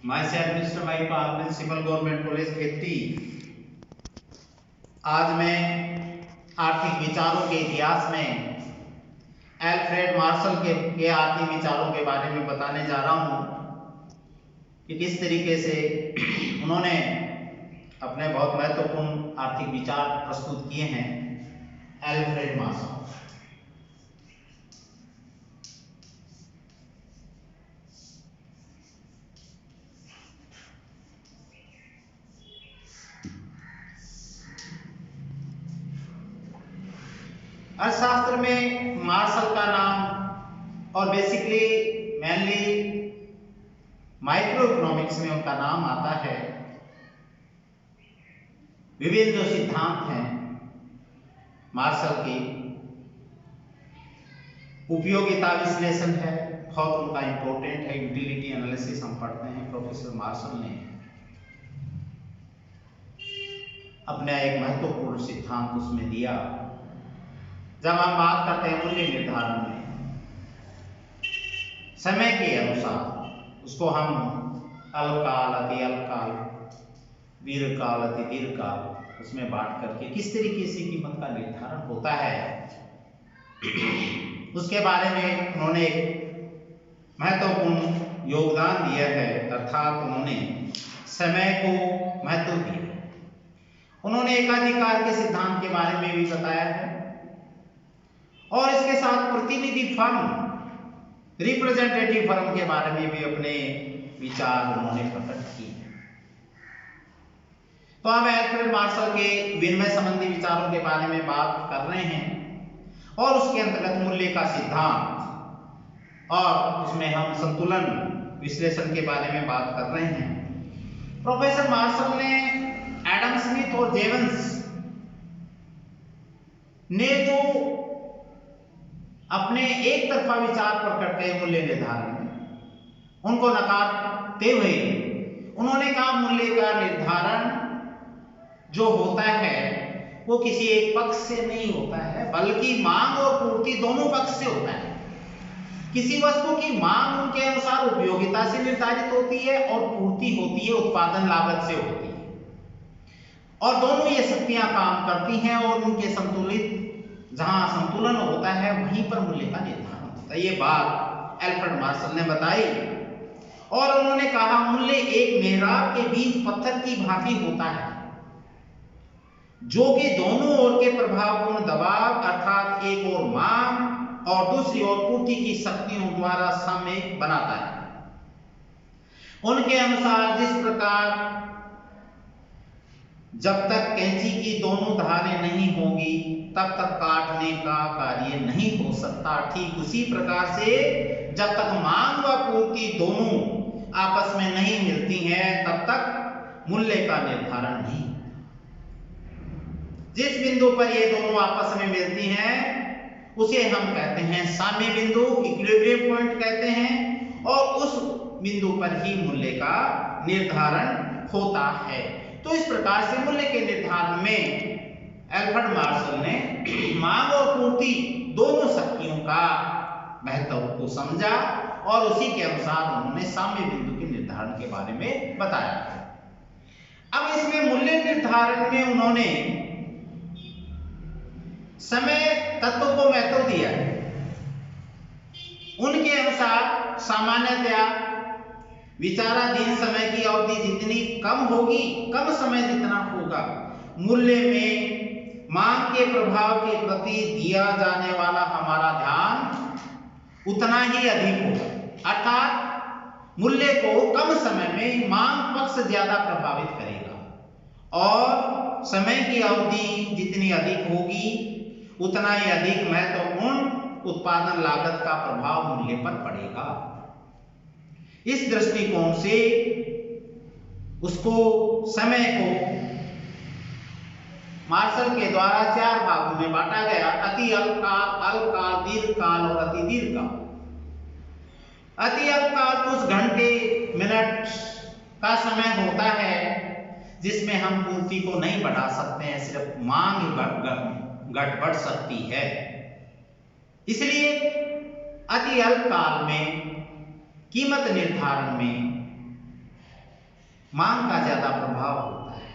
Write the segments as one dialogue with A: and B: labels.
A: myself Mr. Maipal, principal government college Kheti. आज मैं आर्थिक विचारों के इतिहास में एल्फ्रेड मार्शल के आर्थिक विचारों के बारे में बताने जा रहा हूं कि किस तरीके से उन्होंने अपने बहुत महत्वपूर्ण आर्थिक विचार प्रस्तुत किए हैं। एल्फ्रेड मार्शल अर्थशास्त्र में मार्शल का नाम और बेसिकली मेनली माइक्रो इकोनॉमिक्स में उनका नाम आता है। विभिन्न जो सिद्धांत हैं मार्शल की, उपयोगिता विश्लेषण है, बहुत उनका इंपॉर्टेंट है। यूटिलिटी एनालिसिस हम पढ़ते हैं। प्रोफेसर मार्शल ने अपना एक महत्वपूर्ण सिद्धांत उसमें दिया। जब हम बात करते हैं मूल्य निर्धारण में, समय के अनुसार उसको हम अल्पकाल, अति अल्पकाल, दीर्घकाल, अति दीर्घकाल उसमें बांट करके किस तरीके से कीमत का निर्धारण होता है, उसके बारे में उन्होंने एक महत्वपूर्ण योगदान दिया है। अर्थात उन्होंने समय को महत्व दिया। उन्होंने एकाधिकार के सिद्धांत के बारे में भी बताया है और इसके साथ प्रतिनिधि फर्म, रिप्रेजेंटेटिव फर्म के बारे में भी अपने विचार उन्होंने प्रकट किए। तो हम एल्फ्रेड मार्शल के विनिमय संबंधी विचारों के बारे में बात कर रहे हैं और उसके अंतर्गत मूल्य का सिद्धांत और उसमें हम संतुलन विश्लेषण के बारे में बात कर रहे हैं। प्रोफेसर मार्शल ने एडम स्मिथ और जेवंस ने जो अपने एक तरफा विचार प्रकट किए मूल्य निर्धारण में, उनको नकारते हुए उन्होंने कहा मूल्य का निर्धारण जो होता है वो किसी एक पक्ष से नहीं होता है, बल्कि मांग और पूर्ति दोनों पक्ष से होता है। किसी वस्तु की मांग उनके अनुसार उपयोगिता से निर्धारित होती है और पूर्ति होती है उत्पादन लागत से होती है, और दोनों ये शक्तियां काम करती हैं और उनके संतुलित, जहां संतुलन होता है वहीं पर मूल्य का निर्धारण होता है। ये बात एल्फ्रेड मार्शल ने बताई और उन्होंने कहा मूल्य एक मेहराब के बीच पत्थर की भांति होता है जो कि दोनों ओर के प्रभावपूर्ण दबाव अर्थात एक ओर मांग और दूसरी ओर पूर्ति की शक्तियों द्वारा साम्य बनाता है। उनके अनुसार जिस प्रकार जब तक कैंची की दोनों धारें नहीं होगी तब तक काटने का कार्य नहीं हो सकता, ठीक उसी प्रकार से जब तक मांग व पूर्ति दोनों आपस में नहीं मिलती हैं तब तक मूल्य का निर्धारण नहीं। जिस बिंदु पर ये दोनों आपस में मिलती हैं उसे हम कहते हैं साम्य बिंदु, इक्विलिब्रियम पॉइंट कहते हैं, और उस बिंदु पर ही मूल्य का निर्धारण होता है। तो इस प्रकार से मूल्य के निर्धारण में एल्फ्रेड मार्शल ने मांग और पूर्ति दोनों शक्तियों का महत्व को समझा और उसी के अनुसार उन्होंने साम्य बिंदु के निर्धारण के बारे में बताया। अब इसमें मूल्य निर्धारण में उन्होंने समय तत्व को महत्व दिया है। उनके अनुसार सामान्यतया विचाराधीन समय की अवधि जितनी कम होगी, कम समय जितना होगा, मूल्य में मांग के प्रभाव के प्रति दिया जाने वाला हमारा ध्यान उतना ही अधिक होगा। अर्थात मूल्य को कम समय में मांग पक्ष ज्यादा प्रभावित करेगा और समय की अवधि जितनी अधिक होगी उतना ही अधिक महत्वपूर्ण उत्पादन लागत का प्रभाव मूल्य पर पड़ेगा। इस दृष्टिकोण से उसको, समय को मार्शल के द्वारा 4 भागों में बांटा गया: अति अल्पकाल, अल्पकाल, दीर्घकाल और अति दीर्घकाल। अति अल्पकाल कुछ घंटे मिनट का समय होता है जिसमें हम पूर्ति को नहीं बढ़ा सकते हैं, सिर्फ मांग घट बढ़ सकती है। इसलिए अति अल्पकाल में कीमत निर्धारण में मांग का ज्यादा प्रभाव होता है।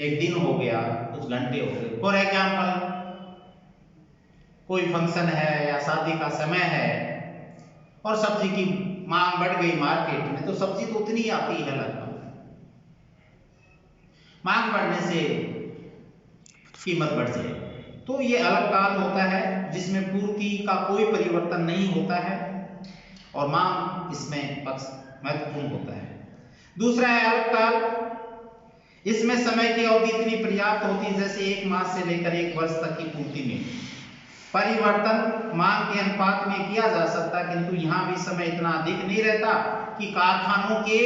A: एक दिन हो गया, कुछ घंटे हो गए, फॉर एग्जाम्पल कोई फंक्शन है या शादी का समय है और सब्जी की मांग बढ़ गई मार्केट में, तो सब्जी तो उतनी आती है लगभग। मांग बढ़ने से कीमत बढ़ जाए, तो ये अल्पकाल होता है जिसमें पूर्ति का कोई परिवर्तन नहीं होता है और मांग इसमें पक्ष महत्वपूर्ण होता है। दूसरा है अल्पकाल। इसमें समय की अवधि इतनी पर्याप्त होती है जैसे 1 मास से लेकर 1 वर्ष तक की पूर्ति में परिवर्तन मांग के अनुपात में किया जा सकता है, किंतु यहाँ भी समय इतना अधिक नहीं रहता कि कारखानों के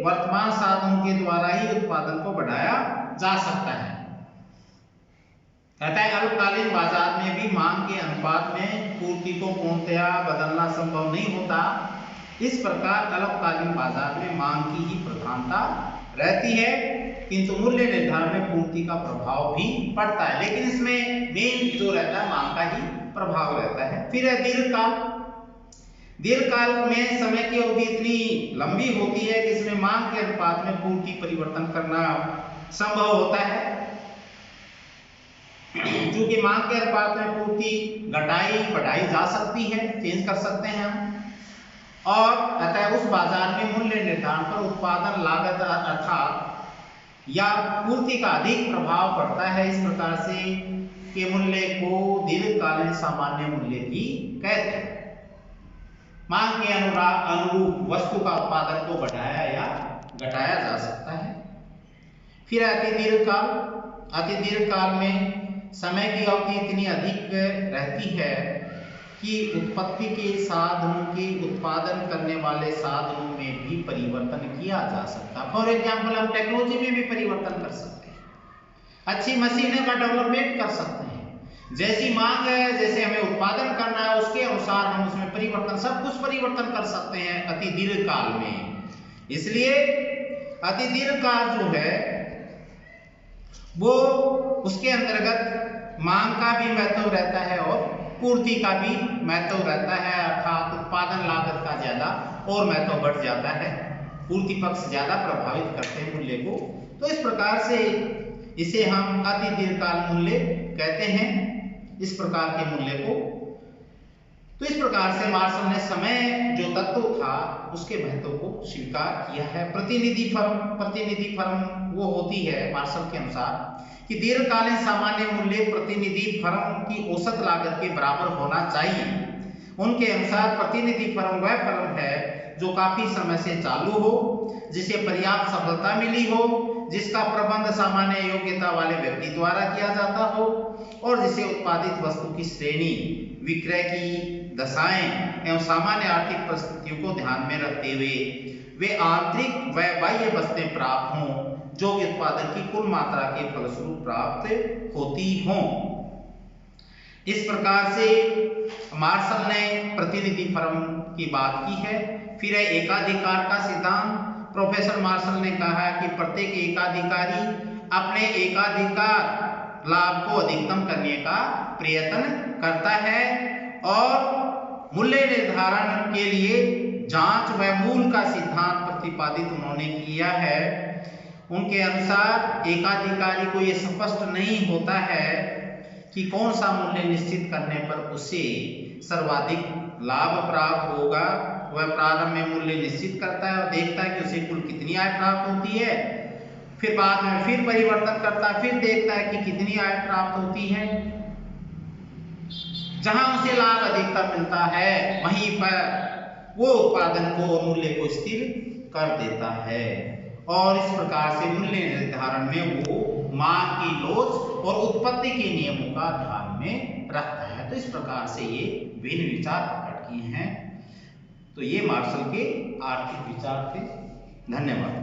A: वर्तमान साधनों के द्वारा ही उत्पादन को बढ़ाया जा सकता है। कहता है अल्पकालीन बाजार में भी मांग के अनुपात में पूर्ति को पूर्णतया बदलना संभव नहीं होता। इस प्रकार अल्पकालीन बाजार में मांग की ही प्रधानता रहती है, किंतु मूल्य निर्धारण में पूर्ति का प्रभाव भी पड़ता है, लेकिन इसमें मेन जो रहता है मांग का ही प्रभाव रहता है। फिर है दीर्घकाल। दीर्घकाल में समय की अवधि इतनी लंबी होती है कि इसमें मांग के अनुपात में पूर्ति परिवर्तन करना संभव होता है। क्योंकि मांग के अनुपात में पूर्ति घटाई बढ़ाई जा सकती है, चेंज कर सकते हैं हम। और अतः उस बाजार में मूल्य निर्धारण पर उत्पादन लागत अर्थात या पूर्ति का अधिक प्रभाव पड़ता है। इस प्रकार से के मूल्य को दीर्घकालीन सामान्य मूल्य भी कहते हैं। मांग के अनुरूप वस्तु का उत्पादन को बढ़ाया या घटाया जा सकता है। फिर अति दीर्घकाल। अति दीर्घकाल में समय की अवधि इतनी अधिक रहती है कि उत्पत्ति के साधनों के उत्पादन करने वाले साधनों में भी परिवर्तन किया जा सकता है। फॉर एग्जाम्पल हम टेक्नोलॉजी में भी परिवर्तन कर सकते हैं, अच्छी मशीनों का डेवलपमेंट कर सकते हैं। जैसी मांग है, जैसे हमें उत्पादन करना है, उसके अनुसार हम उसमें परिवर्तन, सब कुछ परिवर्तन कर सकते हैं अति दीर्घकाल में। इसलिए अति दीर्घकाल जो है वो उसके अंतर्गत मांग का भी महत्व रहता है और पूर्ति का भी महत्व रहता है, अर्थात उत्पादन लागत का ज्यादा और महत्व बढ़ जाता है, पूर्ति पक्ष ज्यादा प्रभावित करते हैं मूल्य को। तो इस प्रकार से इसे हम अति दीर्घकाल मूल्य कहते हैं, इस प्रकार के मूल्य को। तो इस प्रकार से मार्शल ने समय जो तत्व था उसके महत्व को स्वीकार किया है। प्रतिनिधि फर्म वो होती है मार्शल के अनुसार कि दीर्घकालीन सामान्य मूल्य प्रतिनिधि फर्म की औसत लागत के बराबर होना चाहिए। उनके अनुसार प्रतिनिधि फर्म वह फर्म है जो काफी समय से चालू हो, जिसे पर्याप्त सफलता मिली हो, जिसका प्रबंध सामान्य योग्यता वाले व्यक्ति द्वारा किया जाता हो और जिसे उत्पादित वस्तु की श्रेणी, विक्रय की दशाएं एवं सामान्य आर्थिक परिस्थितियों को ध्यान में रखते हुए वे आंतरिक व बाह्य वस्तुएं प्राप्त हों जो उत्पादन की कुल मात्रा के फलस्वरूप प्राप्त होती हों। इस प्रकार से मार्शल ने प्रतिनिधि फर्म की बात की है। फिर है एकाधिकार का सिद्धांत। प्रोफेसर मार्शल ने कहा कि प्रत्येक एकाधिकारी अपने एकाधिकार लाभ को अधिकतम करने का प्रयत्न करता है और मूल्य निर्धारण के लिए जांच व मूल का सिद्धांत प्रतिपादित उन्होंने किया है। उनके अनुसार एकाधिकारी को यह स्पष्ट नहीं होता है कि कौन सा मूल्य निश्चित करने पर उसे सर्वाधिक लाभ प्राप्त होगा। वह प्रारंभ में मूल्य निश्चित करता है और देखता है कि उसे कुल कितनी आय प्राप्त होती है, फिर बाद में फिर परिवर्तन करता है, फिर देखता है कि कितनी आय प्राप्त होती है। जहां उसे लाभ अधिकतम मिलता है वहीं पर वो उत्पादन को और मूल्य को स्थिर कर देता है और इस प्रकार से मूल्य निर्धारण में वो मांग की लोच और उत्पत्ति के नियमों का ध्यान में रखता है। तो इस प्रकार से ये भिन्न विचार प्रकट किए हैं। तो ये मार्शल के आर्थिक विचार थे। धन्यवाद।